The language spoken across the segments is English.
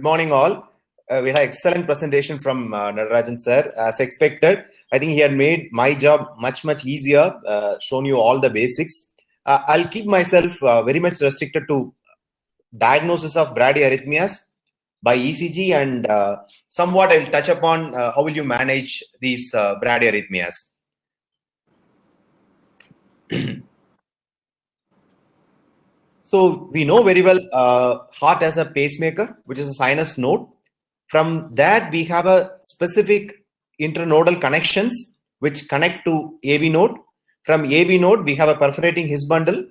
morning, all. We had an excellent presentation from Natarajan sir. As expected, I think he had made my job much easier, shown you all the basics. I'll keep myself very much restricted to diagnosis of bradyarrhythmias by ECG, and somewhat I'll touch upon how will you manage these bradyarrhythmias. So we know very well heart as a pacemaker, which is a sinus node. From that, we have a specific internodal connections which connect to AV node. From AV node, we have a perforating His bundle.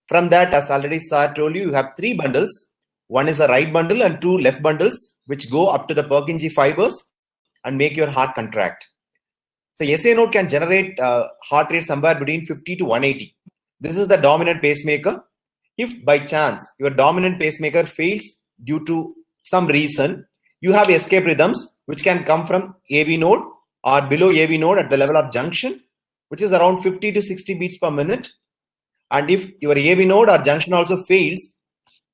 From that, as already sir told you, you have three bundles. One is a right bundle and two left bundles, which go up to the Purkinje fibers and make your heart contract. So SA node can generate heart rate somewhere between 50 to 180. This is the dominant pacemaker. If by chance your dominant pacemaker fails due to some reason, you have escape rhythms which can come from AV node or below AV node at the level of junction, which is around 50 to 60 beats per minute. And if your AV node or junction also fails,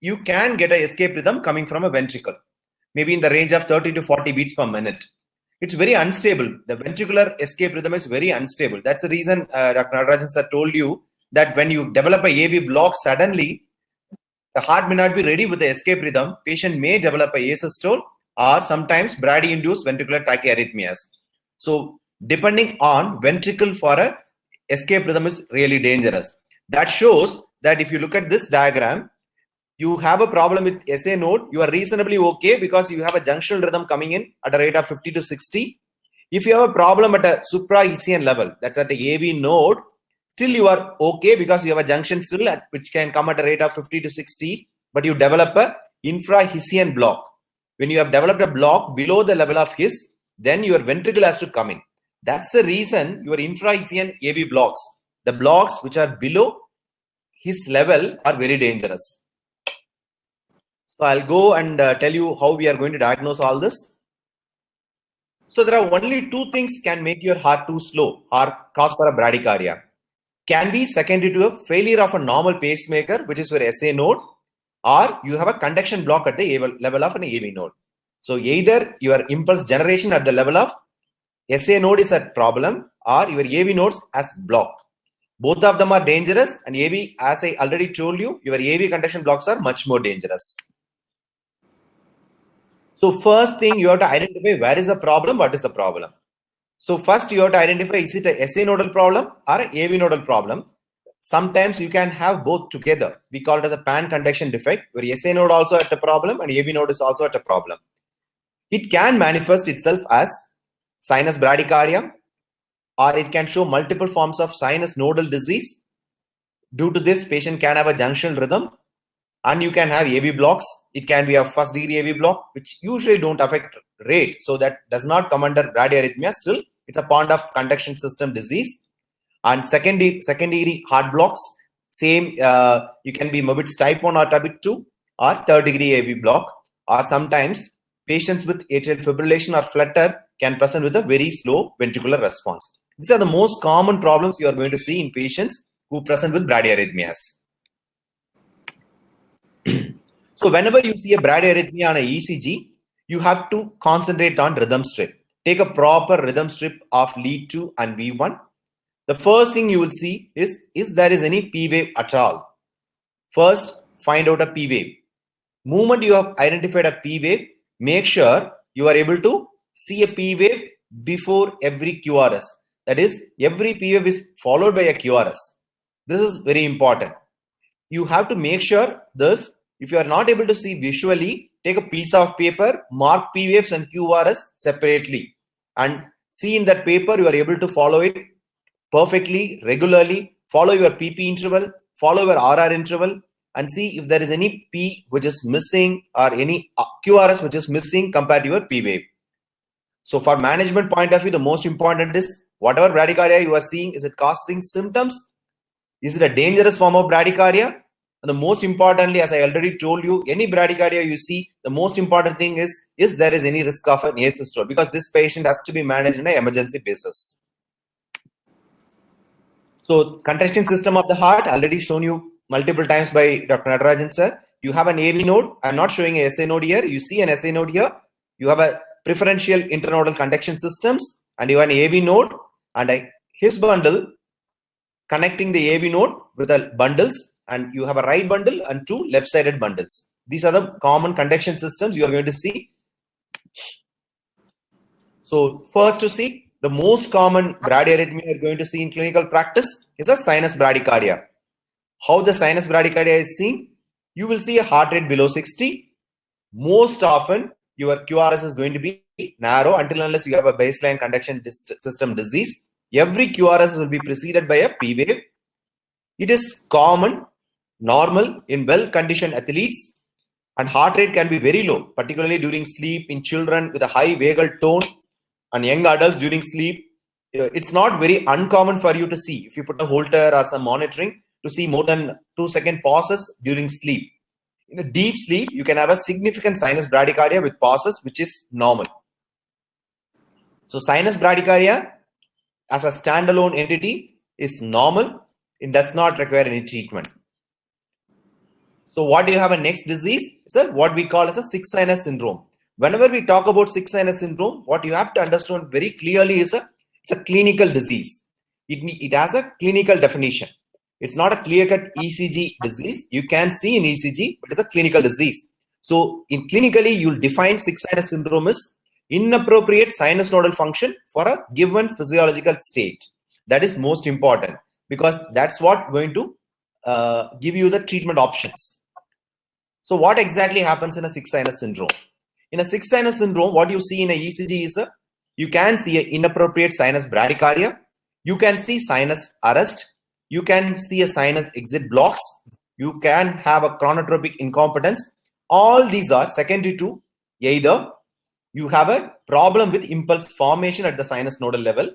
you can get an escape rhythm coming from a ventricle, maybe in the range of 30 to 40 beats per minute. It's very unstable. The ventricular escape rhythm is very unstable. That's the reason Dr. Natarajan sir told you that when you develop a AV block suddenly, the heart may not be ready with the escape rhythm. Patient may develop a asystole or sometimes brady-induced ventricular tachyarrhythmias. So depending on ventricle for a escape rhythm is really dangerous. That shows that if you look at this diagram, you have a problem with SA node, you are reasonably okay because you have a junctional rhythm coming in at a rate of 50 to 60. If you have a problem at a supra-Hisian level, that's at the AV node, still you are okay because you have a junction still which can come at a rate of 50 to 60, but you develop a infra-Hisian block. When you have developed a block below the level of His, then your ventricle has to come in. That's the reason your infra-Hisian AV blocks, the blocks which are below His level, are very dangerous. So I'll go and tell you how we are going to diagnose all this. So there are only two things can make your heart too slow or cause for a bradycardia. Can be secondary to a failure of a normal pacemaker, which is your SA node, or you have a conduction block at the level of an AV node. So either your impulse generation at the level of SA node is a problem, or your AV nodes as blocked. Both of them are dangerous, and AV, as I already told you, your AV conduction blocks are much more dangerous. So first thing you have to identify where is the problem, what is the problem. So first you have to identify, is it a SA nodal problem or an AV nodal problem? Sometimes you can have both together. We call it as a pan conduction defect, where SA node also at a problem and AV node is also at a problem. It can manifest itself as sinus bradycardia, or it can show multiple forms of sinus nodal disease. Due to this, patient can have a junctional rhythm, and you can have AV blocks. It can be a first degree AV block, which usually don't affect rate, so that does not come under bradyarrhythmia. Still, it's a part of conduction system disease. And secondary heart blocks, same, you can be Mobitz type 1 or type 2, or third degree AV block, or sometimes patients with atrial fibrillation or flutter can present with a very slow ventricular response. These are the most common problems you are going to see in patients who present with bradyarrhythmias. So whenever you see a bradyarrhythmia on a ECG, you have to concentrate on rhythm strip. Take a proper rhythm strip of lead 2 and V1. The first thing you will see is there is any P wave at all. First, find out a P wave. Moment you have identified a P wave, make sure you are able to see a P wave before every QRS. That is, every P wave is followed by a QRS. This is very important. You have to make sure this. If you are not able to see visually, take a piece of paper, mark P waves and QRS separately, and see in that paper you are able to follow it perfectly, regularly, follow your PP interval, follow your RR interval, and see if there is any P which is missing or any QRS which is missing compared to your P wave. So for management point of view, the most important is whatever bradycardia you are seeing, is it causing symptoms? Is it a dangerous form of bradycardia? And the most importantly, as I already told you, any bradycardia you see, the most important thing is there is any risk of an asystole, because this patient has to be managed on an emergency basis. So contraction system of the heart, already shown you multiple times by Dr. Natarajan sir. You have an AV node. I'm not showing a SA node here. You see an SA node here. You have a preferential internodal conduction systems, and you have an AV node and a His bundle connecting the AV node with the bundles, and you have a right bundle and two left-sided bundles. These are the common conduction systems you are going to see. So first to see, the most common bradyarrhythmia you are going to see in clinical practice is a sinus bradycardia. How the sinus bradycardia is seen? You will see a heart rate below 60. Most often, your QRS is going to be narrow until unless you have a baseline conduction system disease. Every QRS will be preceded by a P wave. It is common, normal in well-conditioned athletes, and heart rate can be very low, particularly during sleep in children with a high vagal tone and young adults during sleep. It's not very uncommon for you to see, if you put a Holter or some monitoring, to see more than 2-second pauses during sleep. In a deep sleep, you can have a significant sinus bradycardia with pauses, which is normal. So sinus bradycardia as a standalone entity is normal. It does not require any treatment. So what do you have a next disease? It's what we call as a sick sinus syndrome. Whenever we talk about sick sinus syndrome, what you have to understand very clearly is it's a clinical disease. It has a clinical definition. It's not a clear-cut ECG disease. You can see in ECG, but it's a clinical disease. So in clinically, you'll define sick sinus syndrome as inappropriate sinus nodal function for a given physiological state. That is most important, because that's what going to give you the treatment options. So what exactly happens in a sick sinus syndrome? In a sick sinus syndrome, what you see in a ECG is you can see an inappropriate sinus bradycardia. You can see sinus arrest. You can see a sinus exit blocks. You can have a chronotropic incompetence. All these are secondary to either you have a problem with impulse formation at the sinus nodal level,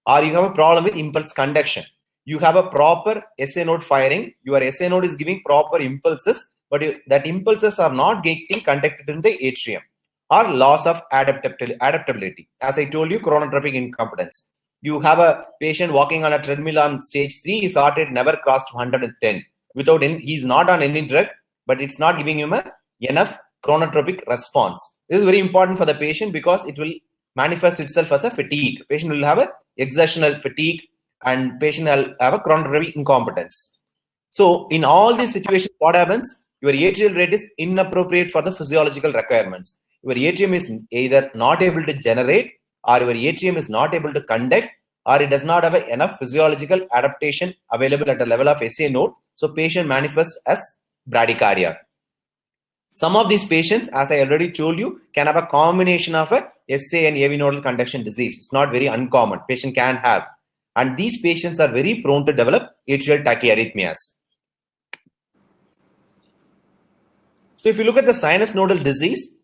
or you have a problem with impulse conduction. You have a proper SA node firing. Your SA node is giving proper impulses, but that impulses are not getting conducted in the atrium, or loss of adaptability. As I told you, chronotropic incompetence. You have a patient walking on a treadmill on stage 3, his heart rate never crossed 110. He's not on any drug, but it's not giving him enough chronotropic response. This is very important for the patient because it will manifest itself as a fatigue. Patient will have a exertional fatigue, and patient will have a chronotropic incompetence. So in all these situations, what happens? Your atrial rate is inappropriate for the physiological requirements. Your atrium is either not able to generate, or your atrium is not able to conduct, or it does not have enough physiological adaptation available at the level of SA node. So patient manifests as bradycardia. Some of these patients, as I already told you, can have a combination of a SA and AV nodal conduction disease. It's not very uncommon. Patient can have. And these patients are very prone to develop atrial tachyarrhythmias. So if you look at the sinus nodal disease,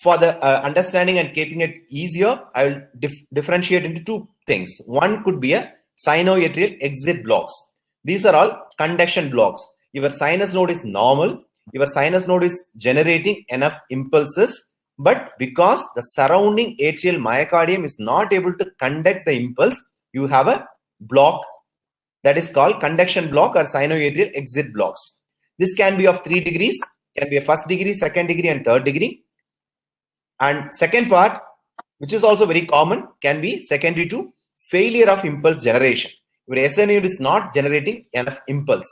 for the understanding and keeping it easier, I will differentiate into two things. One could be a sinoatrial exit blocks. These are all conduction blocks. Your sinus node is normal. Your sinus node is generating enough impulses, but because the surrounding atrial myocardium is not able to conduct the impulse, you have a block that is called conduction block or sinoatrial exit blocks. This can be of 3 degrees, can be a first degree, second degree, and third degree. And second part, which is also very common, can be secondary to failure of impulse generation. Your SA node is not generating enough impulse.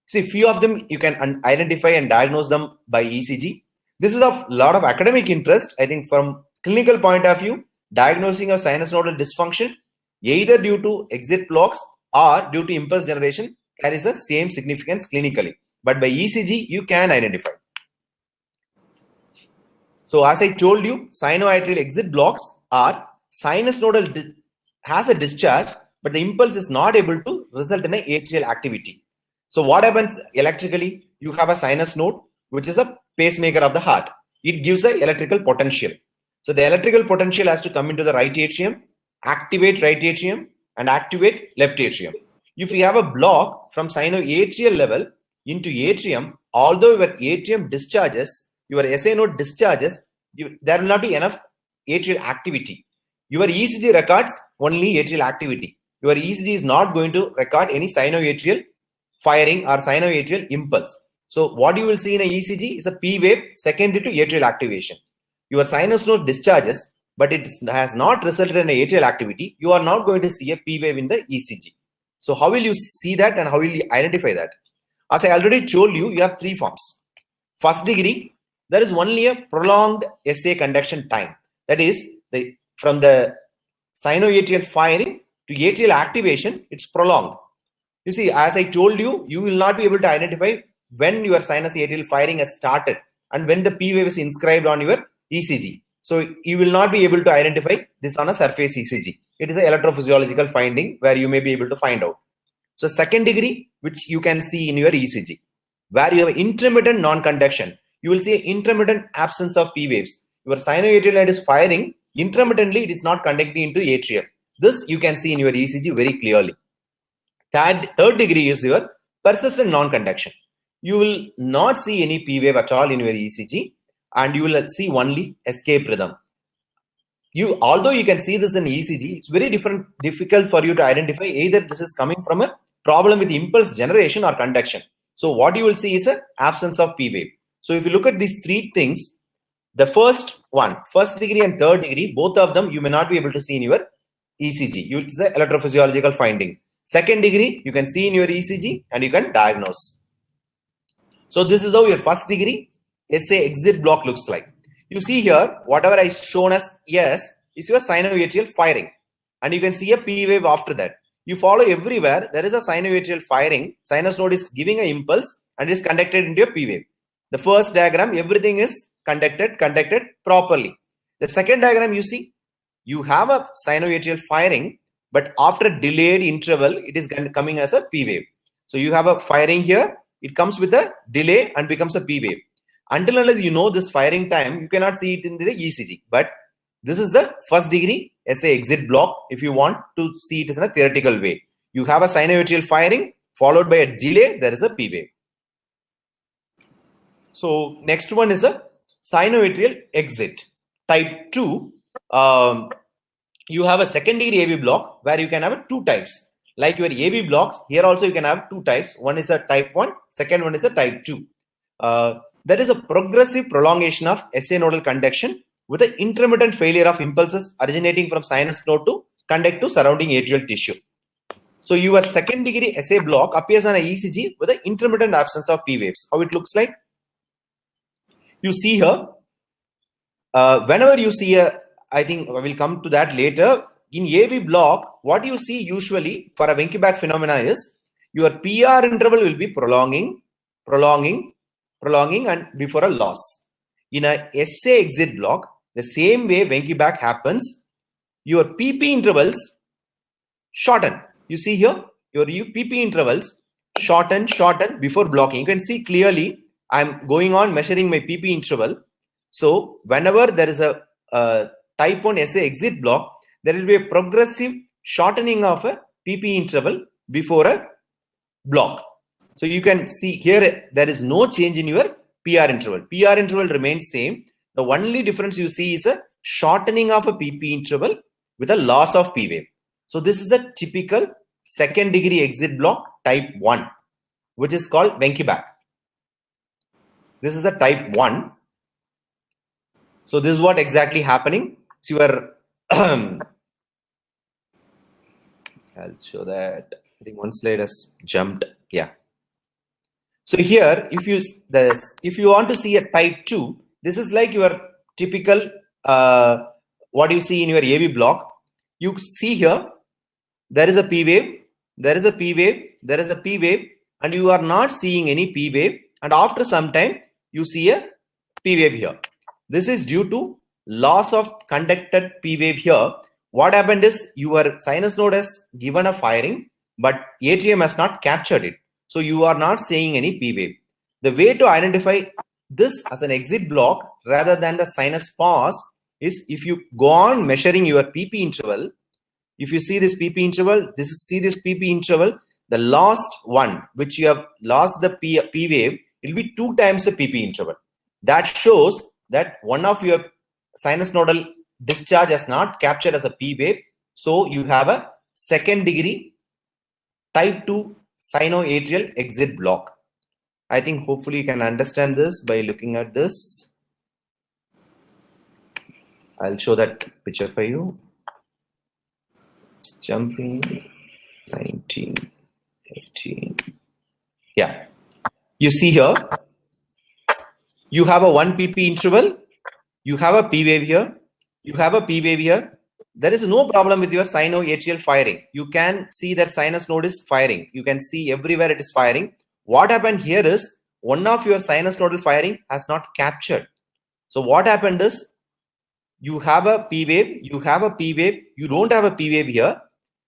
See, few of them you can identify and diagnose them by ECG. This is of lot of academic interest. I think from clinical point of view, diagnosing of sinus nodal dysfunction, either due to exit blocks or due to impulse generation, carries the same significance clinically. But by ECG, you can identify. So as I told you, sinoatrial exit blocks are sinus nodal has a discharge, but the impulse is not able to result in an atrial activity. So what happens electrically? You have a sinus node, which is a pacemaker of the heart. It gives an electrical potential. So the electrical potential has to come into the right atrium, activate right atrium, and activate left atrium. If you have a block from sinoatrial level into atrium, although your atrium discharges, your SA node discharges, there will not be enough atrial activity. Your ECG records only atrial activity. Your ECG is not going to record any sinoatrial firing or sinoatrial impulse. So what you will see in a ECG is a P wave secondary to atrial activation. Your sinus node discharges, but it has not resulted in a atrial activity. You are not going to see a P wave in the ECG. So how will you see that and how will you identify that? As I already told you, you have three forms. First degree, there is only a prolonged SA conduction time. That is, from the sinoatrial firing to atrial activation, it's prolonged. You see, as I told you, you will not be able to identify when your sinus atrial firing has started and when the P wave is inscribed on your ECG. So you will not be able to identify this on a surface ECG. It is an electrophysiological finding where you may be able to find out. So second degree, which you can see in your ECG, where you have intermittent non-conduction, you will see intermittent absence of P waves. Your sinoatrial line is firing, intermittently it is not conducting into atrial. This you can see in your ECG very clearly. Third degree is your persistent non-conduction. You will not see any P wave at all in your ECG, and you will see only escape rhythm. Although you can see this in ECG, it's very difficult for you to identify either this is coming from a problem with impulse generation or conduction. So what you will see is an absence of P wave. So if you look at these three things, the first degree and third degree, both of them you may not be able to see in your ECG. It's an electrophysiological finding. Second degree, you can see in your ECG and you can diagnose. So this is how your first degree SA exit block looks like. You see here, whatever I shown as yes is your sinoatrial firing. And you can see a P wave after that. You follow everywhere, there is a sinoatrial firing. Sinus node is giving an impulse and is conducted into a P wave. The first diagram, everything is conducted properly. The second diagram, you see, you have a sinoatrial firing, but after a delayed interval, it is coming as a P wave. So you have a firing here, it comes with a delay and becomes a P wave. Until unless you know this firing time, you cannot see it in the ECG. But this is the first degree SA exit block if you want to see it in a theoretical way. You have a sinoatrial firing followed by a delay, there is a P wave. So next one is a sinoatrial exit. Type 2, you have a second degree AV block where you can have two types. Like your AV blocks, here also you can have two types. One is a type 1, second one is a type 2. There is a progressive prolongation of SA nodal conduction with an intermittent failure of impulses originating from sinus node to conduct to surrounding atrial tissue. So your second degree SA block appears on a ECG with an intermittent absence of P waves. How it looks like? You see here, whenever you see I think I will come to that later. In AV block, what you see usually for a Wenckebach phenomena is your PR interval will be prolonging and before a loss. In a SA exit block, the same way Wenckebach happens, your PP intervals shorten. You see here, your PP intervals shorten before blocking. You can see clearly, I'm going on measuring my PP interval. So whenever there is a type 1 SA exit block, there will be a progressive shortening of a PP interval before a block. So you can see here, there is no change in your PR interval. PR interval remains same. The only difference you see is a shortening of a PP interval with a loss of P wave. So this is a typical second degree exit block type 1, which is called Wenckebach. This is a type 1. So this is what exactly happening. So your I'll show that. I think one slide has jumped. Yeah. So here, if you want to see a type 2, this is like your typical what you see in your AV block. You see here, there is a P wave, there is a P wave, there is a P wave, and you are not seeing any P wave. And after some time, you see a P wave here. This is due to loss of conducted P wave here. What happened is your sinus node has given a firing, but atrium has not captured it. So you are not seeing any P wave. The way to identify this as an exit block rather than the sinus pause is if you go on measuring your PP interval. If you see this PP interval, this PP interval, the last one which you have lost the P wave, it will be 2 times the PP interval. That shows that one of your sinus nodal discharge has not captured as a P wave. So you have a second degree type 2 sinoatrial exit block. I think hopefully you can understand this by looking at this. I'll show that picture for you. It's jumping 19, 18. Yeah. You see here, you have a 1 pp interval, you have a P wave here, you have a P wave here. There is no problem with your sinoatrial firing. You can see that sinus node is firing. You can see everywhere it is firing. What happened here is one of your sinus nodal firing has not captured. So what happened is you have a P wave, you have a P wave, you don't have a P wave here,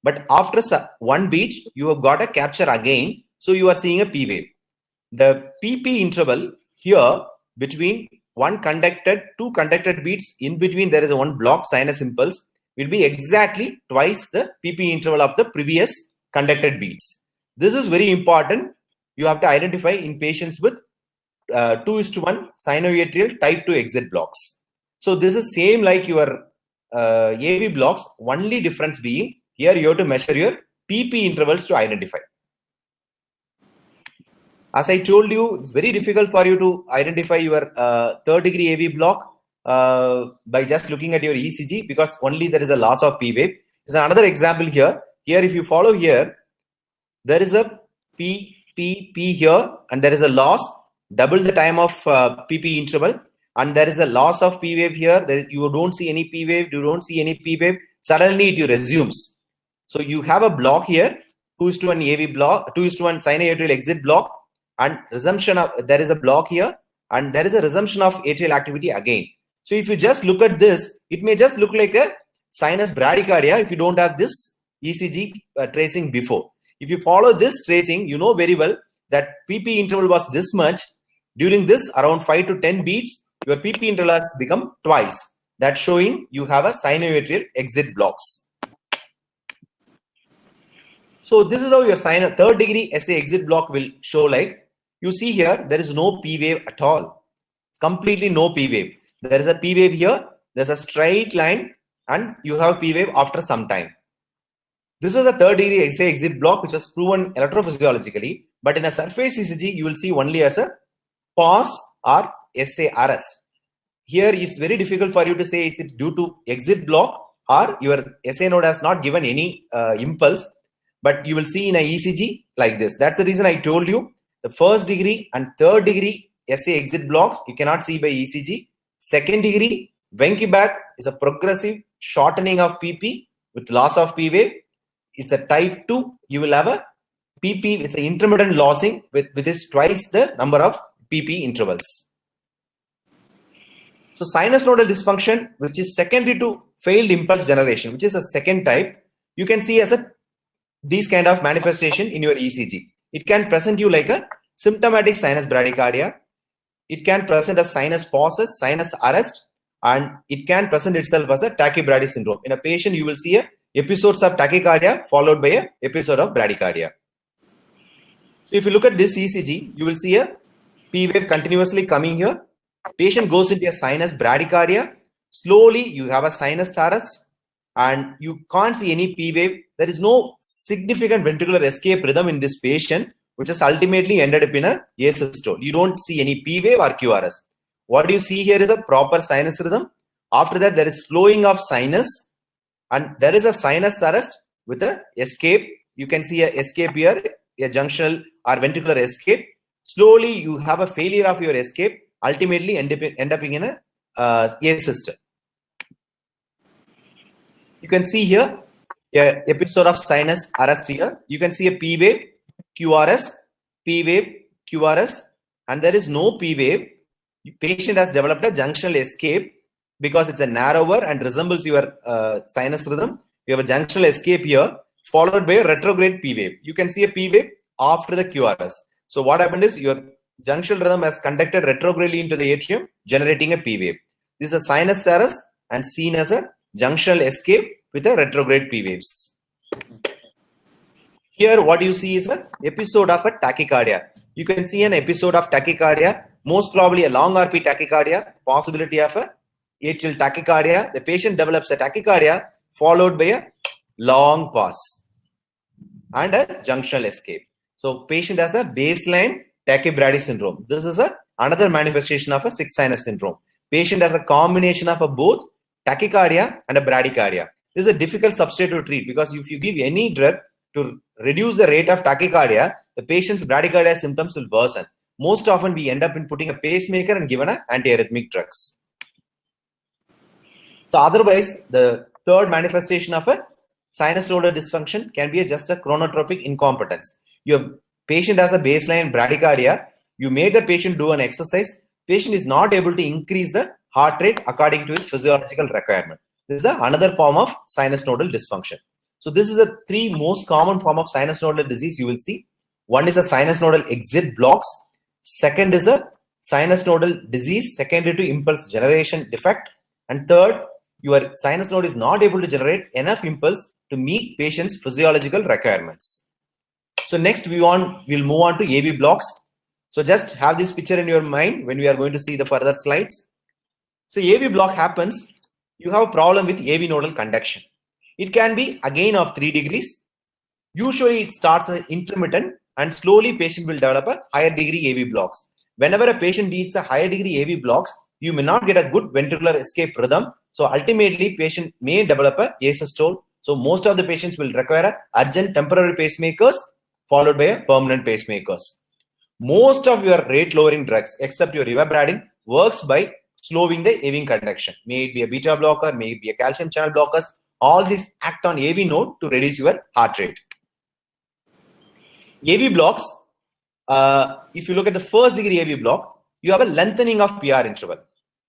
but after one beat, you have got a capture again. So you are seeing a P wave. The PP interval here between two conducted beats, in between there is a one block sinus impulse, will be exactly twice the PP interval of the previous conducted beats. This is very important. You have to identify in patients with 2:1 sinoatrial type 2 exit blocks. So this is same like your AV blocks, only difference being here you have to measure your PP intervals to identify. As I told you, it's very difficult for you to identify your third degree AV block by just looking at your ECG, because only there is a loss of P wave. There's another example here. Here, if you follow here, there is a P here, and there is a loss, double the time of PP interval, and there is a loss of P wave here. You don't see any P wave, you don't see any P wave. Suddenly it resumes. So you have a block here, 2:1 AV block, 2:1 sinoatrial exit block, and resumption of, there is a block here, and there is a resumption of atrial activity again. So if you just look at this, it may just look like a sinus bradycardia if you don't have this ECG tracing before. If you follow this tracing, you know very well that PP interval was this much. During this around 5 to 10 beats, your PP interval has become twice. That's showing you have a sinoatrial exit blocks. So this is how your third degree SA exit block will show like. You see here, there is no P wave at all. It's completely no P wave. There is a P wave here, there's a straight line, and you have P wave after some time. This is a third degree SA exit block which was proven electrophysiologically, but in a surface ECG, you will see only as a pause or SA arrest. Here, it's very difficult for you to say is it due to exit block or your SA node has not given any impulse, but you will see in a ECG like this. That's the reason I told you the first degree and third degree SA exit blocks you cannot see by ECG. Second degree Wenckebach is a progressive shortening of PP with loss of P wave. It's a type 2. You will have a PP with an intermittent lossing with this twice the number of PP intervals. So sinus nodal dysfunction, which is secondary to failed impulse generation, which is a second type, you can see as these kind of manifestation in your ECG. It can present you like a symptomatic sinus bradycardia. It can present as sinus pauses, sinus arrest, and it can present itself as a tachybrady syndrome. In a patient, you will see episodes of tachycardia followed by an episode of bradycardia. So if you look at this ECG, you will see a P wave continuously coming here. Patient goes into a sinus bradycardia. Slowly, you have a sinus arrest, and you can't see any P wave. There is no significant ventricular escape rhythm in this patient, which has ultimately ended up in a asystole. You don't see any P wave or QRS. What you see here is a proper sinus rhythm. After that, there is slowing of sinus, and there is a sinus arrest with a escape. You can see a escape here, a junctional or ventricular escape. Slowly, you have a failure of your escape, ultimately end up in a asystole. You can see here a episode of sinus arrest here. You can see a P wave, QRS, P wave, QRS, and there is no P wave. The patient has developed a junctional escape because it's a narrower and resembles your sinus rhythm. You have a junctional escape here, followed by a retrograde P wave. You can see a P wave after the QRS. So what happened is your junctional rhythm has conducted retrogradely into the atrium, generating a P wave. This is a sinus arrest and seen as a junctional escape with a retrograde P waves. Here, what you see is an episode of a tachycardia. You can see an episode of tachycardia, most probably a long RP tachycardia, possibility of a atrial tachycardia. The patient develops a tachycardia followed by a long pause and a junctional escape. So patient has a baseline tachybrady syndrome. This is another manifestation of a sick sinus syndrome. Patient has a combination of both tachycardia and a bradycardia. This is a difficult substrate to treat because if you give any drug to reduce the rate of tachycardia, the patient's bradycardia symptoms will worsen. Most often we end up in putting a pacemaker and given antiarrhythmic drugs. So otherwise, the third manifestation of a sinus nodal dysfunction can be just a chronotropic incompetence. Your patient has a baseline bradycardia. You made the patient do an exercise. Patient is not able to increase the heart rate according to his physiological requirement. This is another form of sinus nodal dysfunction. So this is the three most common form of sinus nodal disease you will see. One is a sinus nodal exit blocks. Second is a sinus nodal disease secondary to impulse generation defect. And third, your sinus node is not able to generate enough impulse to meet patient's physiological requirements. So next we'll move on to AV blocks. So just have this picture in your mind when we are going to see the further slides. So AV block happens, you have a problem with AV nodal conduction. It can be again of 3 degrees. Usually it starts as intermittent and slowly patient will develop a higher degree AV blocks. Whenever a patient needs a higher degree AV blocks, you may not get a good ventricular escape rhythm. So ultimately patient may develop a asystole. So most of the patients will require urgent temporary pacemakers followed by a permanent pacemakers. Most of your rate lowering drugs except your rivabradine works by slowing the AV conduction. May it be a beta blocker, may it be a calcium channel blockers. All these act on AV node to reduce your heart rate. AV blocks, if you look at the first degree AV block, you have a lengthening of PR interval.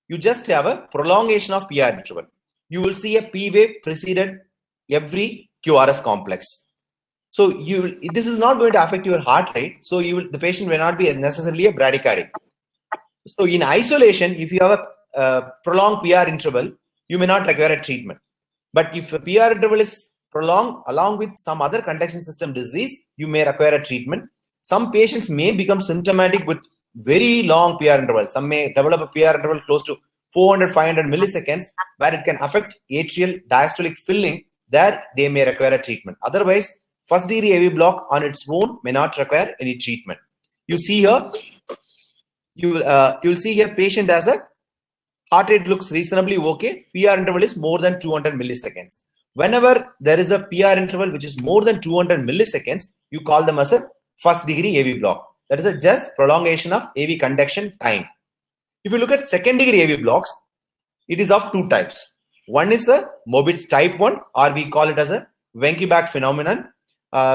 You just have a prolongation of PR interval. You will see a P wave preceded every QRS complex. So this is not going to affect your heart rate. So the patient may not be necessarily a bradycardic. So in isolation, if you have a prolonged PR interval, you may not require a treatment. But if a PR interval is prolonged along with some other conduction system disease, you may require a treatment. Some patients may become symptomatic with very long PR interval. Some may develop a PR interval close to 400, 500 milliseconds where it can affect atrial diastolic filling. There they may require a treatment. Otherwise, first degree AV block on its own may not require any treatment. You see here, you'll see here patient has a heart rate looks reasonably okay. PR interval is more than 200 milliseconds. Whenever there is a PR interval which is more than 200 milliseconds, you call them as a first degree AV block. That is a just prolongation of AV conduction time. If you look at second degree AV blocks, it is of 2 types. One is a Mobitz type 1, or we call it as a Wenckebach phenomenon,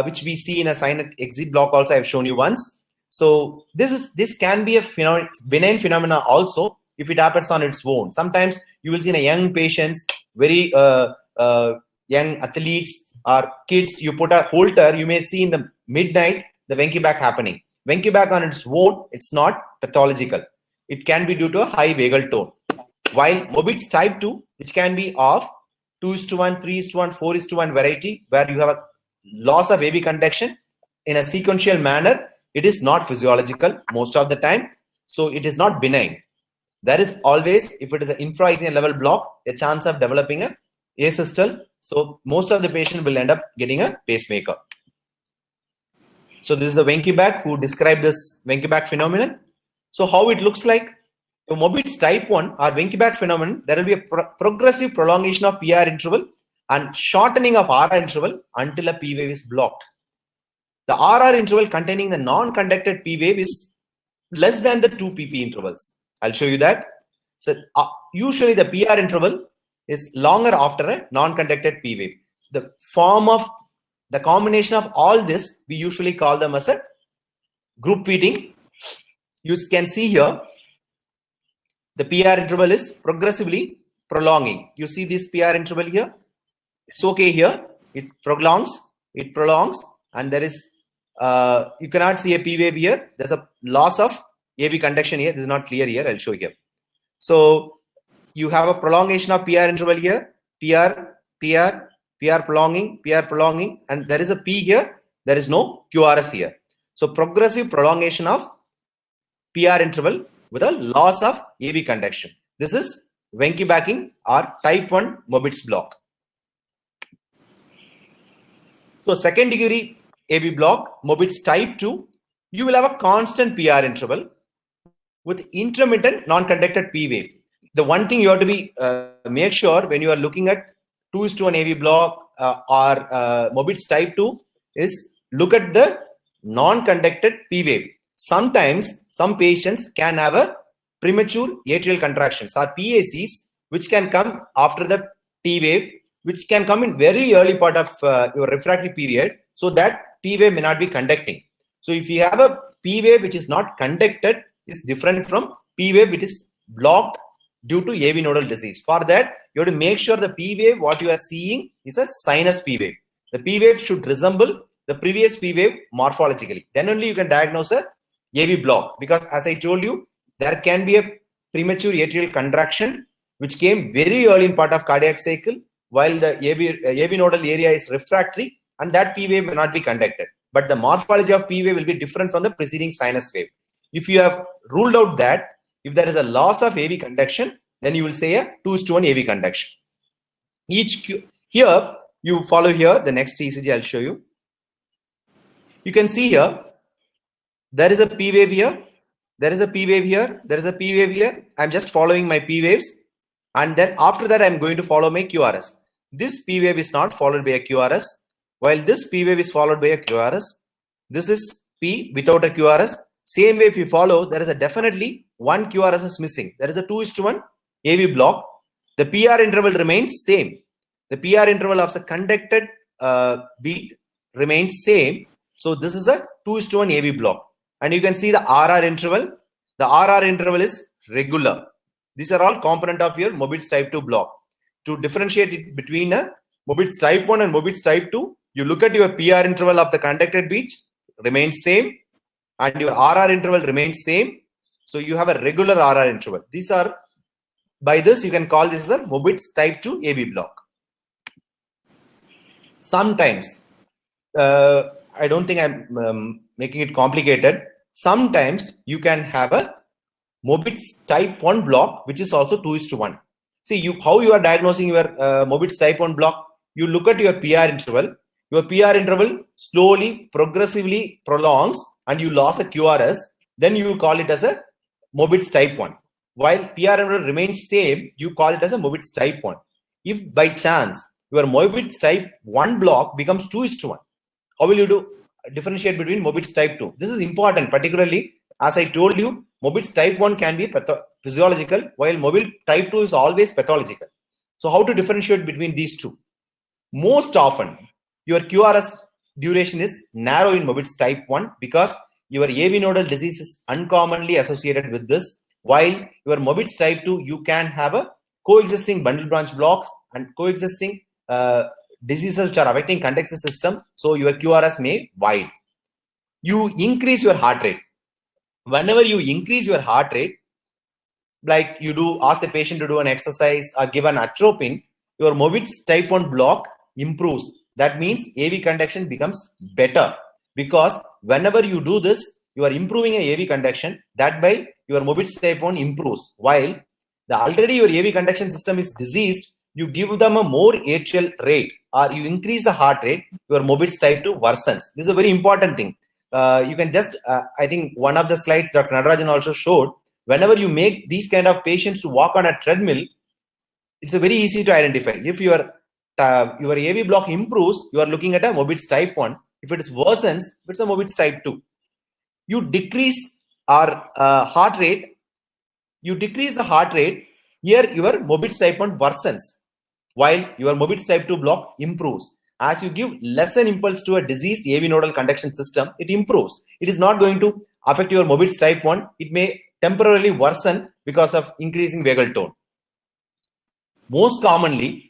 which we see in a sinus exit block also. I have shown you once. So this can be a benign phenomena also if it happens on its own. Sometimes you will see in a young patients, very young athletes or kids, you put a Holter, you may see in the midnight the Wenckebach happening. Wenckebach on its own, it's not pathological. It can be due to a high vagal tone. While Mobitz type 2, which can be of 2:1, 3:1, 4:1 variety, where you have a loss of AV conduction in a sequential manner, it is not physiological most of the time. So it is not benign. There is always, if it is an infraeocine level block, a chance of developing a asystole. So most of the patient will end up getting a pacemaker. So this is the Wenckebach who described this Wenckebach phenomenon. So how it looks like? So Mobitz type 1 or Wenckebach phenomenon, there will be a progressive prolongation of PR interval and shortening of RR interval until a P wave is blocked. The RR interval containing the non-conducted P wave is less than the 2 pp intervals. I'll show you that. So usually the PR interval is longer after a non-conducted P wave. The form of the combination of all this, we usually call them as a group feeding. You can see here, the PR interval is progressively prolonging. You see this PR interval here? It's okay here. It prolongs, and there is, you cannot see a P wave here. There's a loss of AV conduction here. This is not clear here. I'll show here. So you have a prolongation of PR interval here. PR prolonging, and there is a P here. There is no QRS here. So progressive prolongation of PR interval with a loss of AV conduction. This is Wenckebaching or type 1 Mobitz block. So second degree AV block, Mobitz type 2, you will have a constant PR interval with intermittent non-conducted P wave. The one thing you have to be make sure when you are looking at 2:1 AV block or Mobitz type 2 is look at the non-conducted P wave. Sometimes some patients can have a premature atrial contractions or PACs, which can come after the T wave, which can come in very early part of your refractory period, so that P wave may not be conducting. So if you have a P wave which is not conducted, is different from P wave which is blocked due to AV nodal disease. For that, you have to make sure the P wave what you are seeing is a sinus P wave. The P wave should resemble the previous P wave morphologically. Then only you can diagnose a AV block, because as I told you, there can be a premature atrial contraction which came very early in part of cardiac cycle, while the AV nodal area is refractory, and that P wave may not be conducted. But the morphology of P wave will be different from the preceding sinus wave. If you have ruled out that, if there is a loss of AV conduction, then you will say a 2:1 AV conduction. Here, you follow here, the next ECG I'll show you. You can see here, there is a P wave here, there is a P wave here, there is a P wave here. I'm just following my P waves. And then after that, I'm going to follow my QRS. This P wave is not followed by a QRS, while this P wave is followed by a QRS. This is P without a QRS. Same way, if you follow, there is a definitely one QRS is missing. There is a 2:1 AV block. The PR interval remains same. The PR interval of the conducted beat remains same. So this is a 2:1 AV block. And you can see the RR interval. The RR interval is regular. These are all component of your Mobitz type 2 block. To differentiate it between a Mobitz type 1 and Mobitz type 2, you look at your PR interval of the conducted beat, remains same, and your RR interval remains same. So you have a regular RR interval. These are, by this you can call this as a Mobitz type 2 AV block. Sometimes, I don't think I'm making it complicated. Sometimes you can have a Mobitz type 1 block, which is also 2:1. See, how you are diagnosing your Mobitz type 1 block. You look at your PR interval. Your PR interval slowly, progressively prolongs, and you lost a QRS. Then you call it as a Mobitz type 1. While PR interval remains same, you call it as a Mobitz type 1. If by chance your Mobitz type 1 block becomes 2:1, how will you differentiate between Mobitz type 2? This is important, particularly as I told you, Mobitz type 1 can be physiological, while Mobitz type 2 is always pathological. So how to differentiate between these two? Most often, your QRS duration is narrow in Mobitz type 1 because your AV nodal disease is uncommonly associated with this, while your Mobitz type 2, you can have a coexisting bundle branch blocks and coexisting diseases which are affecting conductive system, so your QRS may wide. You increase your heart rate. Whenever you increase your heart rate, like you ask the patient to do an exercise or give an atropine, your Mobitz type 1 block improves. That means AV conduction becomes better, because whenever you do this, you are improving a AV conduction. That by your Mobitz type 1 improves. While already your AV conduction system is diseased, you give them a more atrial rate or you increase the heart rate, your Mobitz type 2 worsens. This is a very important thing. You can just, I think one of the slides Dr. Natarajan also showed, whenever you make these kind of patients to walk on a treadmill, it's very easy to identify. If your AV block improves, you are looking at a Mobitz type 1. If it worsens, it's a Mobitz type 2. You decrease our heart rate. You decrease the heart rate, here your Mobitz type 1 worsens, while your Mobitz type 2 block improves. As you give less an impulse to a diseased AV nodal conduction system, it improves. It is not going to affect your Mobitz type 1. It may temporarily worsen because of increasing vagal tone. Most commonly,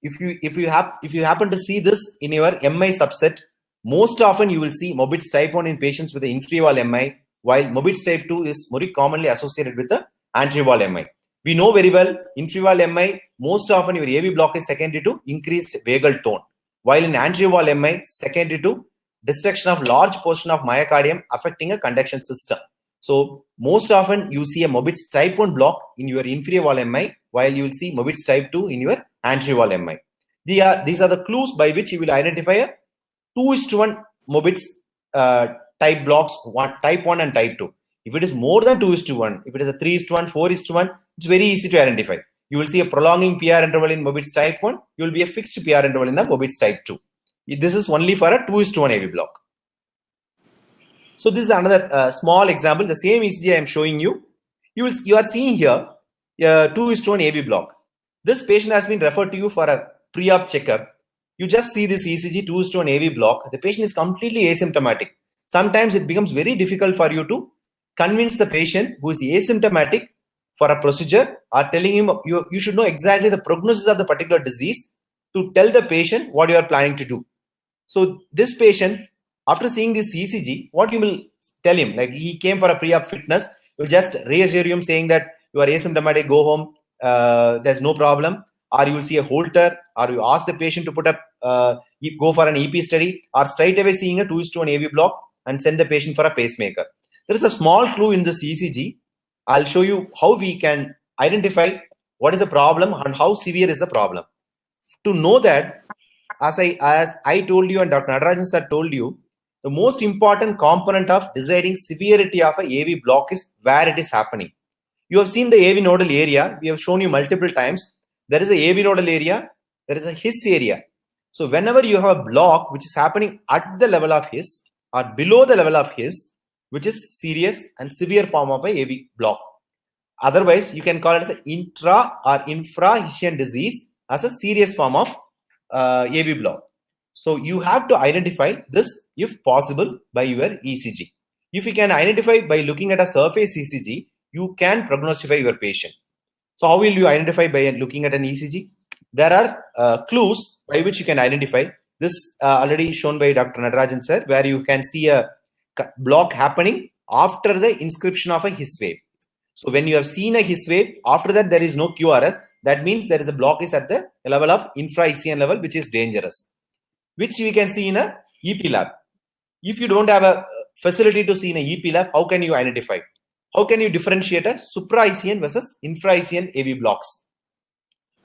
if you happen to see this in your MI subset, most often you will see Mobitz type 1 in patients with the inferior wall MI, while Mobitz type 2 is more commonly associated with the anterior wall MI. We know very well, inferior wall MI, most often your AV block is secondary to increased vagal tone, while in anterior wall MI, secondary to destruction of large portion of myocardium affecting a conduction system. So most often you see a Mobitz type 1 block in your inferior wall MI, while you will see Mobitz type 2 in your anterior wall MI. These are the clues by which you will identify a 2:1 Mobitz type blocks, type 1 and type 2. If it is more than 2:1, if it is a 3:1, 4:1, it's very easy to identify. You will see a prolonging PR interval in Mobitz type 1. You will be a fixed PR interval in the Mobitz type 2. This is only for a 2:1 AV block. So this is another small example. The same ECG I am showing you. You are seeing here a 2:1 AV block. This patient has been referred to you for a pre-op checkup. You just see this ECG 2:1 AV block. The patient is completely asymptomatic. Sometimes it becomes very difficult for you to convince the patient who is asymptomatic for a procedure, or telling him you should know exactly the prognosis of the particular disease to tell the patient what you are planning to do. So this patient, after seeing this ECG, what you will tell him, like he came for a pre-op fitness, you will just reassure him saying that you are asymptomatic, go home, there's no problem. Or you will see a Holter, or you ask the patient to put up, go for an EP study, or straight away seeing a 2:1 AV block and send the patient for a pacemaker. There is a small clue in this ECG. I'll show you how we can identify what is the problem and how severe is the problem. To know that, as I told you and Dr. Natarajan sir told you, the most important component of deciding severity of a AV block is where it is happening. You have seen the AV nodal area. We have shown you multiple times. There is a AV nodal area. There is a His area. So whenever you have a block which is happening at the level of His or below the level of His, which is serious and severe form of a AV block. Otherwise, you can call it as an intra or infra-Hisian disease as a serious form of AV block. So you have to identify this, if possible, by your ECG. If you can identify by looking at a surface ECG, you can prognostify your patient. So how will you identify by looking at an ECG? There are clues by which you can identify. This already shown by Dr. Natarajan sir, where you can see a block happening after the inscription of a His wave. So when you have seen a His wave, after that there is no QRS, that means there is a block is at the level of infra-Hisian level, which is dangerous, which we can see in a EP lab. If you don't have a facility to see in a EP lab, how can you identify? How can you differentiate a supra-Hisian versus infra-Hisian AV blocks?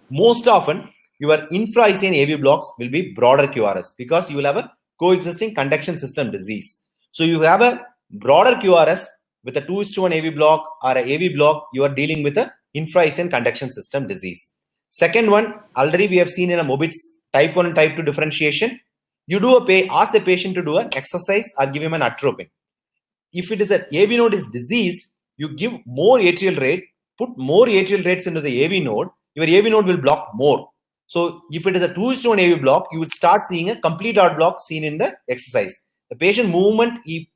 Most often, your infra-Hisian AV blocks will be broader QRS because you will have a coexisting conduction system disease. So you have a broader QRS with a 2:1 AV block or a AV block, you are dealing with a infra-Hisian conduction system disease. Second one, already we have seen in a Mobitz type 1 and type 2 differentiation. You ask the patient to do an exercise or give him an atropine. If it is an AV node is diseased, you give more atrial rate, put more atrial rates into the AV node, your AV node will block more. So if it is a 2:1 AV block, you would start seeing a complete heart block seen in the exercise. The patient movement, he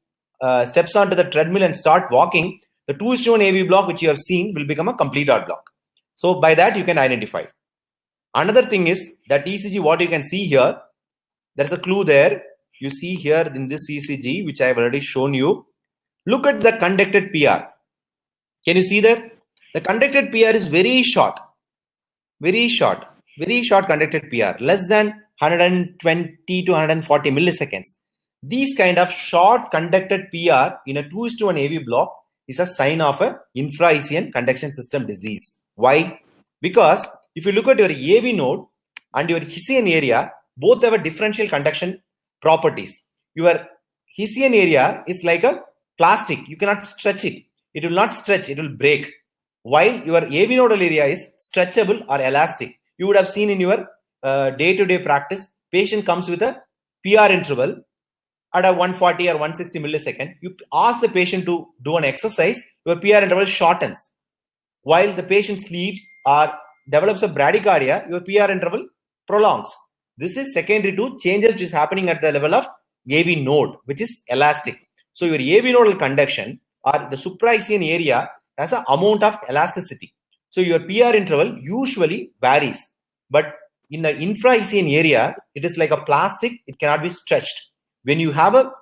steps onto the treadmill and start walking, the 2:1 AV block which you have seen will become a complete heart block. So by that you can identify. Another thing is that ECG, what you can see here, there's a clue there. You see here in this ECG, which I have already shown you. Look at the conducted PR. Can you see that? The conducted PR is very short conducted PR, less than 120 to 140 milliseconds. These kind of short conducted PR in a 2:1 AV block is a sign of a infra-Hisian conduction system disease. Why? Because if you look at your AV node and your Hisian area, both have a differential conduction properties. Your Hisian area is like a plastic. You cannot stretch it. It will not stretch. It will break. While your AV nodal area is stretchable or elastic. You would have seen in your day-to-day practice, patient comes with a PR interval at a 140 or 160 millisecond. You ask the patient to do an exercise, your PR interval shortens. While the patient sleeps or develops a bradycardia, your PR interval prolongs. This is secondary to changes which is happening at the level of AV node, which is elastic. So your AV nodal conduction or the supra-Hisian area has an amount of elasticity. So your PR interval usually varies. But in the infra-Hisian area, it is like a plastic, it cannot be stretched. When you have a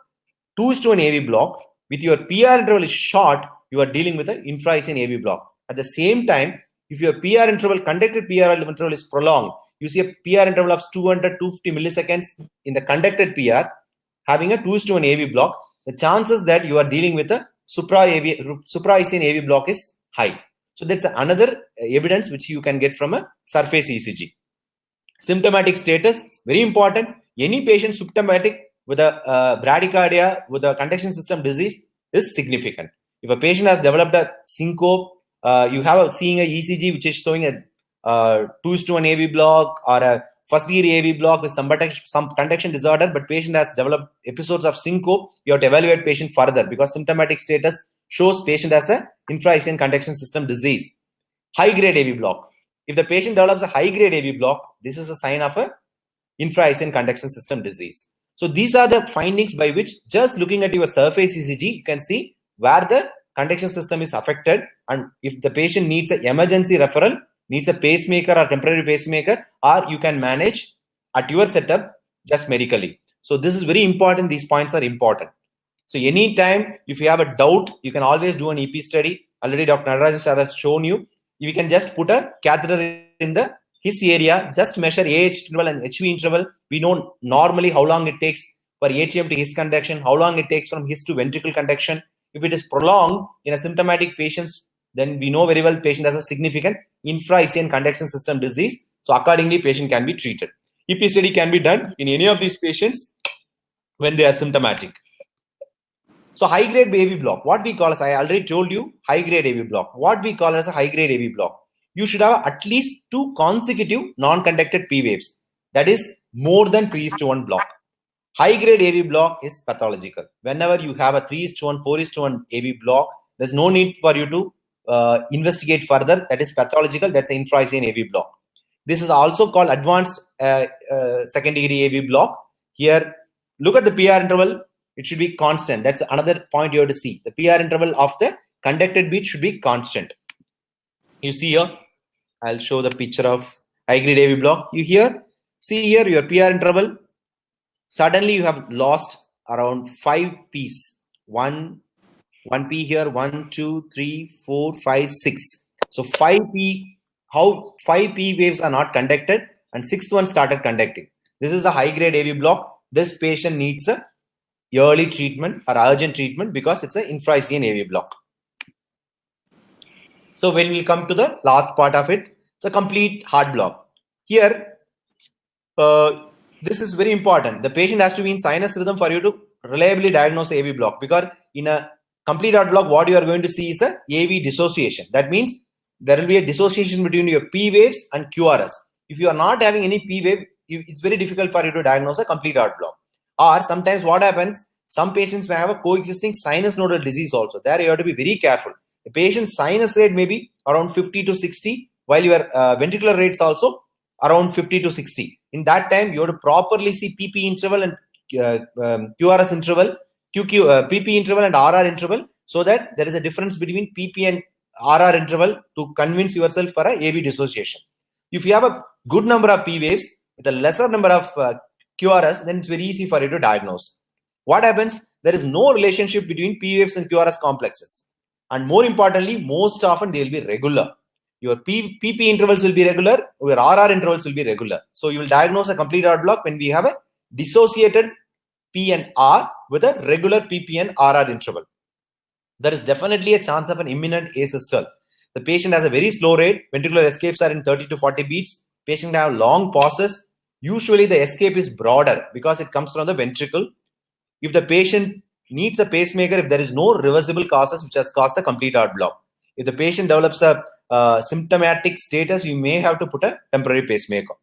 2:1 AV block, with your PR interval is short, you are dealing with an infra-Hisian AV block. At the same time, if your PR interval, conducted PR interval is prolonged, you see a PR interval of 200 to 250 milliseconds in the conducted PR, having a 2:1 AV block, the chances that you are dealing with a supra-Hisian AV block is high. So that's another evidence which you can get from a surface ECG. Symptomatic status, very important. Any patient symptomatic with a bradycardia with a conduction system disease is significant. If a patient has developed a syncope, you have seeing a ECG which is showing a 2:1 AV block or a first degree AV block with some conduction disorder, but patient has developed episodes of syncope, you have to evaluate patient further because symptomatic status shows patient has a infra-axial conduction system disease. High grade AV block. If the patient develops a high grade AV block, this is a sign of a infra-axial conduction system disease. So these are the findings by which just looking at your surface ECG, you can see where the conduction system is affected, and if the patient needs an emergency referral, needs a pacemaker or temporary pacemaker, or you can manage at your setup just medically. So this is very important. These points are important. So anytime if you have a doubt, you can always do an EP study. Already Dr. Natarajan sir has shown you. You can just put a catheter in his area, just measure AH interval and HV interval. We know normally how long it takes for ATM to his conduction, how long it takes from his to ventricle conduction. If it is prolonged in a symptomatic patients, then we know very well patient has a significant infra-axial conduction system disease. So accordingly, patient can be treated. EP study can be done in any of these patients when they are symptomatic. So high-grade AV block, what we call as, I already told you, high-grade AV block. What we call as a high-grade AV block, you should have at least 2 consecutive non-conducted P waves. That is more than 3:1 block. High-grade AV block is pathological. Whenever you have a 3:1, 4:1 AV block, there's no need for you to investigate further. That is pathological. That's an infra-axial AV block. This is also called advanced second-degree AV block. Here, look at the PR interval. It should be constant. That's another point you have to see. The PR interval of the conducted beat should be constant. You see here, I'll show the picture of high-grade AV block. You here, see here your PR interval. Suddenly you have lost around 5 P's. One P here, 1, 2, 3, 4, 5, 6. So 5 P, how 5 P waves are not conducted and 6th one started conducting. This is a high-grade AV block. This patient needs a early treatment or urgent treatment because it's an infra-axial AV block. So when we come to the last part of it, it's a complete heart block. Here, this is very important. The patient has to be in sinus rhythm for you to reliably diagnose AV block, because in a complete heart block, what you are going to see is a AV dissociation. That means there will be a dissociation between your P waves and QRS. If you are not having any P wave, it's very difficult for you to diagnose a complete heart block. Or sometimes what happens, some patients may have a coexisting sinus nodal disease also. There you have to be very careful. The patient's sinus rate may be around 50 to 60, while your ventricular rates also around 50 to 60. In that time, you have to properly see PP interval and QRS interval, PP interval and RR interval, so that there is a difference between PP and RR interval to convince yourself for a AV dissociation. If you have a good number of P waves with a lesser number of QRS, then it's very easy for you to diagnose. What happens? There is no relationship between P waves and QRS complexes. And more importantly, most often they will be regular. Your PP intervals will be regular, your RR intervals will be regular. So you will diagnose a complete heart block when we have a dissociated P and R with a regular PP and RR interval. There is definitely a chance of an imminent asystole. The patient has a very slow rate. Ventricular escapes are in 30 to 40 beats. Patient have long pauses. Usually the escape is broader because it comes from the ventricle. If the patient needs a pacemaker, if there is no reversible causes which has caused a complete heart block. If the patient develops a symptomatic status, you may have to put a temporary pacemaker.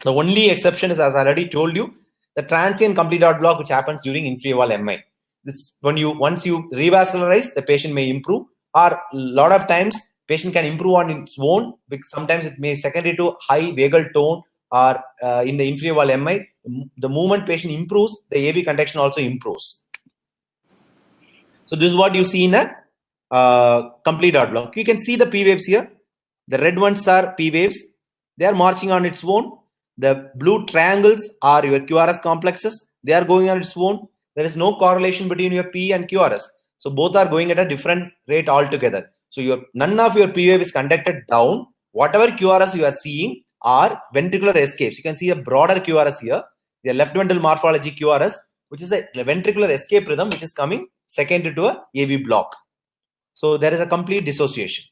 The only exception is, as I already told you, the transient complete heart block which happens during infra-valve MI. It's once you revascularize, the patient may improve, or a lot of times patient can improve on its own, because sometimes it may secondary to high vagal tone, or in the infra-valve MI, the moment patient improves, the AV conduction also improves. So this is what you see in a complete heart block. You can see the P waves here. The red ones are P waves. They are marching on its own. The blue triangles are your QRS complexes. They are going on its own. There is no correlation between your P and QRS. So both are going at a different rate altogether. So none of your P wave is conducted down. Whatever QRS you are seeing are ventricular escapes. You can see a broader QRS here. The left ventral morphology QRS, which is a ventricular escape rhythm, which is coming second to a AV block. So there is a complete dissociation.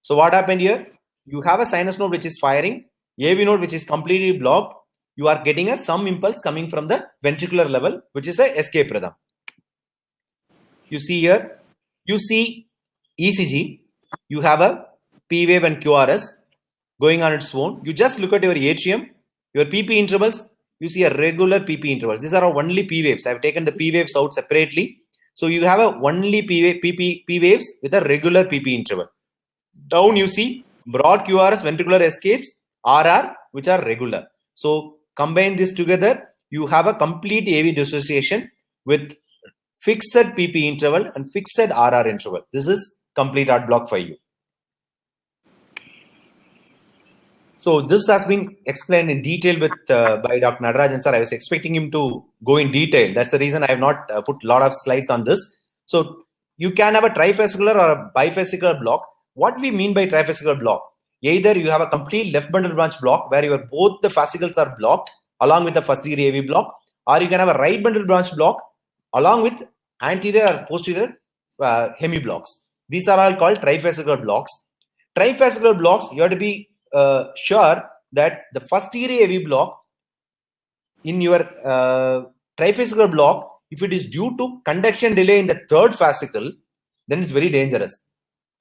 So what happened here? You have a sinus node which is firing, AV node which is completely blocked. you are getting some impulse coming from the ventricular level, which is a escape rhythm. You see here, you see ECG, you have a P wave and QRS going on its own. You just look at your atrium, your PP intervals, you see a regular PP intervals. These are only P waves. I've taken the P waves out separately. So you have a only P waves with a regular PP interval. Down you see broad QRS, ventricular escapes, RR, which are regular. So combine this together, you have a complete AV dissociation with fixed PP interval and fixed RR interval. This is complete heart block for you. So this has been explained in detail with by Dr. Natarajan sir. I was expecting him to go in detail. That's the reason I have not put a lot of slides on this. So you can have a trifascicular or a bifascicular block. What we mean by trifascicular block? Either you have a complete left bundle branch block where both the fascicles are blocked along with the first degree AV block, or you can have a right bundle branch block along with anterior or posterior hemi blocks. These are all called trifascicular blocks. Trifascicular blocks, you have to be sure that the first degree AV block in your trifascicular block, if it is due to conduction delay in the third fascicle, then it's very dangerous.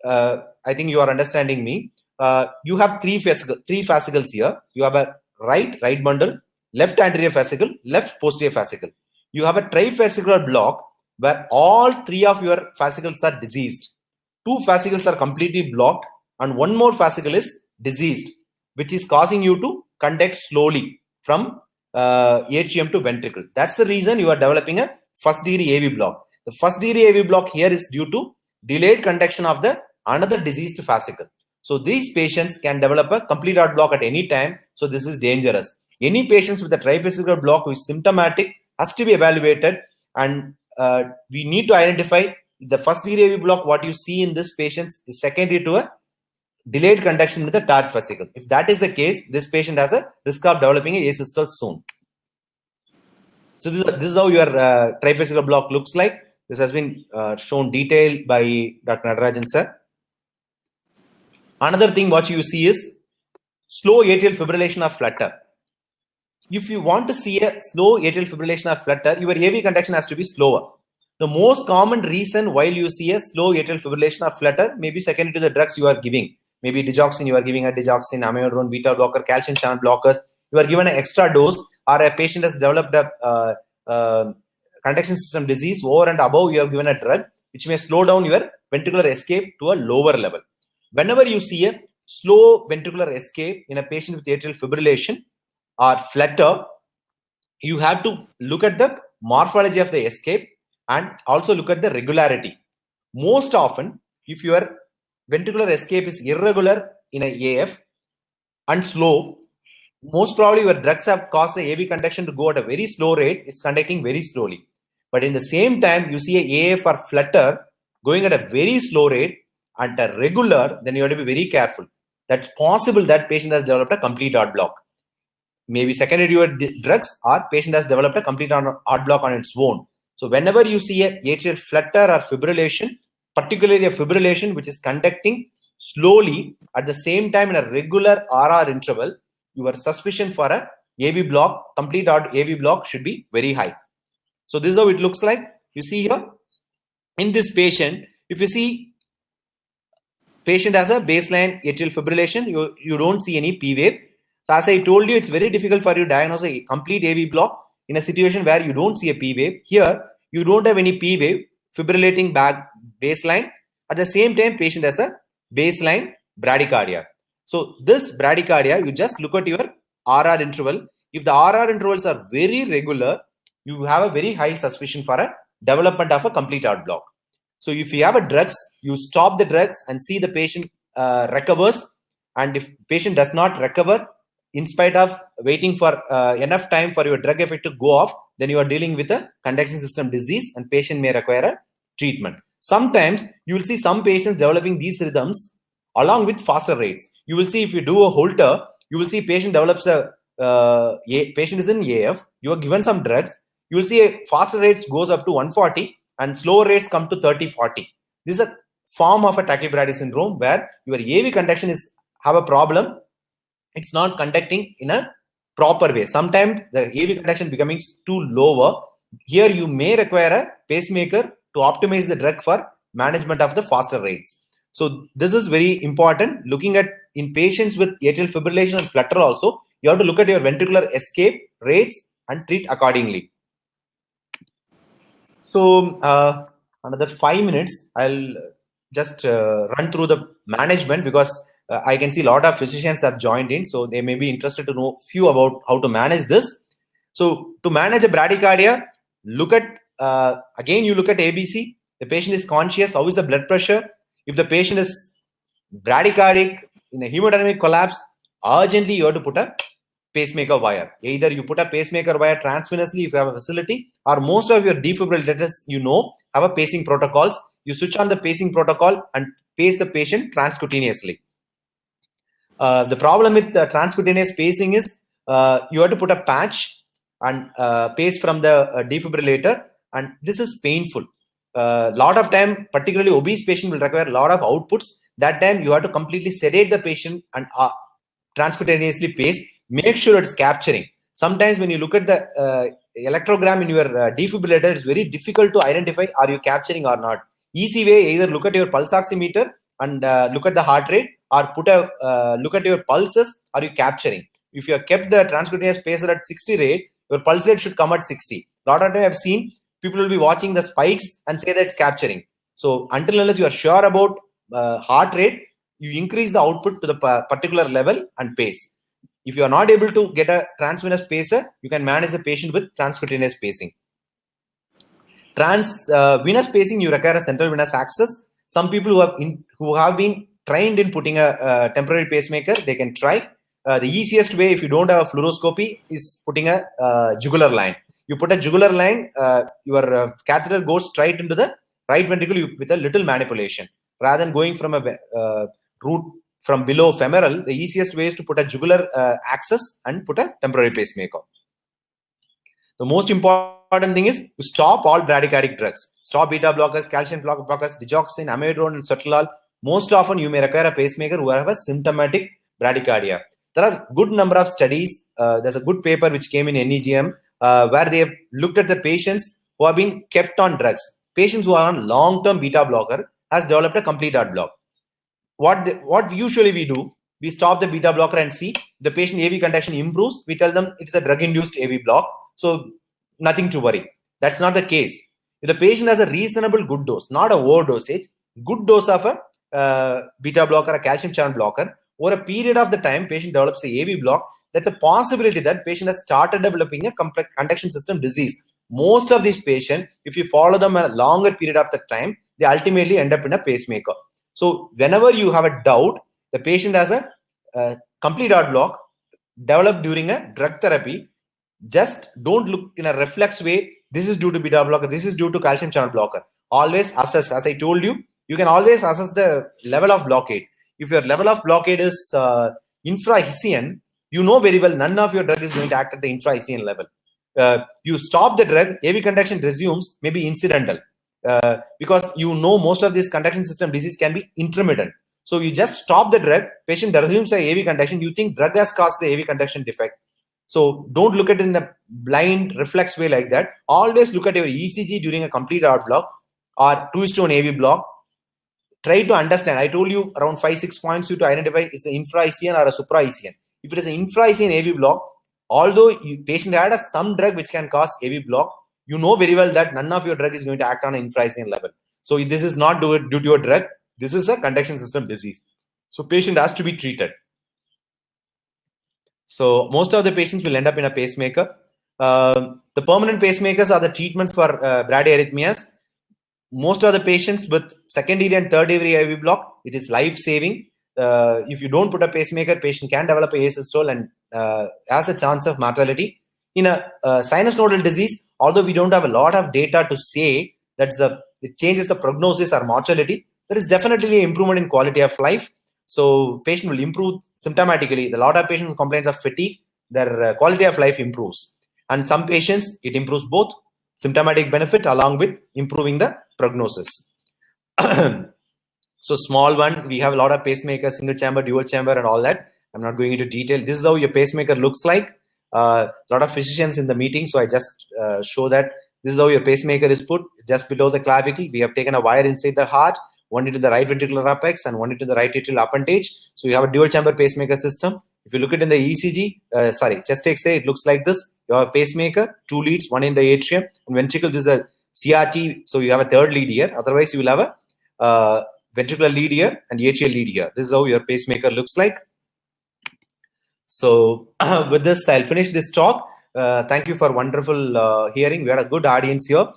I think you are understanding me. You have three fascicles here. You have a right bundle, left anterior fascicle, left posterior fascicle. You have a trifascicular block where all three of your fascicles are diseased. Two fascicles are completely blocked and one more fascicle is diseased, which is causing you to conduct slowly from atrium to ventricle. That's the reason you are developing a first degree AV block. The first degree AV block here is due to delayed conduction of the another diseased fascicle. So these patients can develop a complete heart block at any time. So this is dangerous. Any patients with a trifascicular block who is symptomatic has to be evaluated, and we need to identify the first degree AV block. What you see in this patient is secondary to a delayed conduction with the third fascicle. If that is the case, this patient has a risk of developing a asystole soon. So this is how your trifascicular block looks like. This has been shown detailed by Dr. Natarajan sir. Another thing what you see is slow atrial fibrillation or flutter. If you want to see a slow atrial fibrillation or flutter, your AV conduction has to be slower. The most common reason why you see a slow atrial fibrillation or flutter may be secondary to the drugs you are giving. Maybe digoxin, you are giving a digoxin, amiodarone, beta blocker, calcium channel blockers. You are given an extra dose, or a patient has developed a conduction system disease over and above, you have given a drug which may slow down your ventricular escape to a lower level. Whenever you see a slow ventricular escape in a patient with atrial fibrillation or flutter, you have to look at the morphology of the escape and also look at the regularity. Most often, if your ventricular escape is irregular in a AF and slow, most probably your drugs have caused the AV conduction to go at a very slow rate. It's conducting very slowly. But in the same time, you see a AF or flutter going at a very slow rate and a regular, then you have to be very careful. That's possible that patient has developed a complete heart block. Maybe secondary to your drugs, or patient has developed a complete heart block on its own. So whenever you see a atrial flutter or fibrillation, particularly a fibrillation which is conducting slowly at the same time in a regular RR interval, your suspicion for a AV block, complete heart AV block, should be very high. So this is how it looks like. You see here in this patient, if you see patient has a baseline atrial fibrillation, you don't see any P wave. So as I told you, it's very difficult for you to diagnose a complete AV block in a situation where you don't see a P wave. Here, you don't have any P wave fibrillating back baseline. At the same time, patient has a baseline bradycardia. So this bradycardia, you just look at your RR interval. If the RR intervals are very regular, you have a very high suspicion for a development of a complete heart block. So if you have a drugs, you stop the drugs and see the patient recovers. And if patient does not recover, in spite of waiting for enough time for your drug effect to go off, then you are dealing with a conduction system disease and patient may require a treatment. Sometimes you will see some patients developing these rhythms along with faster rates. You will see if you do a Holter, you will see patient develops patient is in AF, you are given some drugs, you will see a faster rates goes up to 140 and slower rates come to 30-40. This is a form of a tachybrady syndrome where your AV conduction have a problem. It's not conducting in a proper way. Sometimes the AV conduction becoming too lower. Here you may require a pacemaker to optimize the drug for management of the faster rates. So this is very important. Looking at in patients with atrial fibrillation and flutter also, you have to look at your ventricular escape rates and treat accordingly. So another 5 minutes, I'll just run through the management, because I can see a lot of physicians have joined in, so they may be interested to know few about how to manage this. So to manage a bradycardia, look at again, you look at ABC. The patient is conscious. How is the blood pressure? If the patient is bradycardic in a hemodynamic collapse, urgently you have to put a pacemaker wire. Either you put a pacemaker wire transvenously if you have a facility, or most of your defibrillators have a pacing protocols. You switch on the pacing protocol and pace the patient transcutaneously. The problem with the transcutaneous pacing is you have to put a patch and pace from the defibrillator, and this is painful. Lot of time, particularly obese patient will require a lot of outputs. That time you have to completely sedate the patient and transcutaneously pace. Make sure it's capturing. Sometimes when you look at the electrogram in your defibrillator, it's very difficult to identify are you capturing or not. Easy way, either look at your pulse oximeter and look at the heart rate, or put a look at your pulses. Are you capturing? If you have kept the transcutaneous pacer at 60 rate, your pulse rate should come at 60. A lot of time I've seen people will be watching the spikes and say that it's capturing. So until unless you are sure about heart rate, you increase the output to the particular level and pace. If you are not able to get a transvenous pacer, you can manage the patient with transcutaneous pacing. Venous pacing, you require a central venous access. Some people who have been trained in putting a temporary pacemaker, they can try. The easiest way, if you don't have a fluoroscopy, is putting a jugular line. You put a jugular line, your catheter goes straight into the right ventricle with a little manipulation. Rather than going from a route from below femoral, the easiest way is to put a jugular access and put a temporary pacemaker. The most important thing is to stop all bradycardic drugs. Stop beta blockers, calcium blockers, digoxin, amiodarone, and sotalol. Most often, you may require a pacemaker who have a symptomatic bradycardia. There are good number of studies. There's a good paper which came in NEGM where they have looked at the patients who have been kept on drugs. Patients who are on long-term beta blocker has developed a complete heart block. What usually we do, we stop the beta blocker and see the patient AV conduction improves. We tell them it's a drug-induced AV block, so nothing to worry. That's not the case. If the patient has a reasonable good dose, not a overdosage, good dose of a beta blocker, a calcium channel blocker, over a period of the time, patient develops a AV block, that's a possibility that patient has started developing a complex conduction system disease. Most of these patients, if you follow them a longer period of the time, they ultimately end up in a pacemaker. So whenever you have a doubt, the patient has a complete heart block developed during a drug therapy, just don't look in a reflex way. This is due to beta blocker. This is due to calcium channel blocker. Always assess. As I told you, you can always assess the level of blockade. If your level of blockade is infra-Hessian, you know very well none of your drug is going to act at the infra-Hessian level. You stop the drug, AV conduction resumes, maybe incidental. Because you know most of this conduction system disease can be intermittent. So you just stop the drug, patient resumes a AV conduction, you think drug has caused the AV conduction defect. So don't look at it in a blind reflex way like that. Always look at your ECG during a complete heart block or 2:1 AV block. Try to understand. I told you around 5-6 points to identify it's an infra-Hessian or a supra-Hessian. If it is an infra-Hessian AV block, although patient had some drug which can cause AV block, you know very well that none of your drug is going to act on an infra-Hessian level. So this is not due to your drug. This is a conduction system disease. So patient has to be treated. So most of the patients will end up in a pacemaker. The permanent pacemakers are the treatment for bradyarrhythmias. Most of the patients with secondary and tertiary AV block, it is life-saving. If you don't put a pacemaker, patient can develop a asystole and has a chance of mortality. In a sinus nodal disease, although we don't have a lot of data to say that it changes the prognosis or mortality, there is definitely an improvement in quality of life. So patient will improve symptomatically. A lot of patients complain of fatigue, their quality of life improves. And some patients, it improves both symptomatic benefit along with improving the prognosis. So small one, we have a lot of pacemakers, single chamber, dual chamber and all that. I'm not going into detail. This is how your pacemaker looks like. a lot of physicians in the meeting, so I just show that this is how your pacemaker is put, just below the clavicle. We have taken a wire inside the heart, one into the right ventricular apex and one into the right atrial appendage. So you have a dual chamber pacemaker system. If you look at it in the ECG, chest X-ray, it looks like this. You have a pacemaker, 2 leads, one in the atrium, and ventricle. This is a CRT, so you have a 3rd lead here. Otherwise, you will have a ventricular lead here and atrial lead here. This is how your pacemaker looks like. So with this, I'll finish this talk. Thank you for wonderful hearing. We had a good audience here.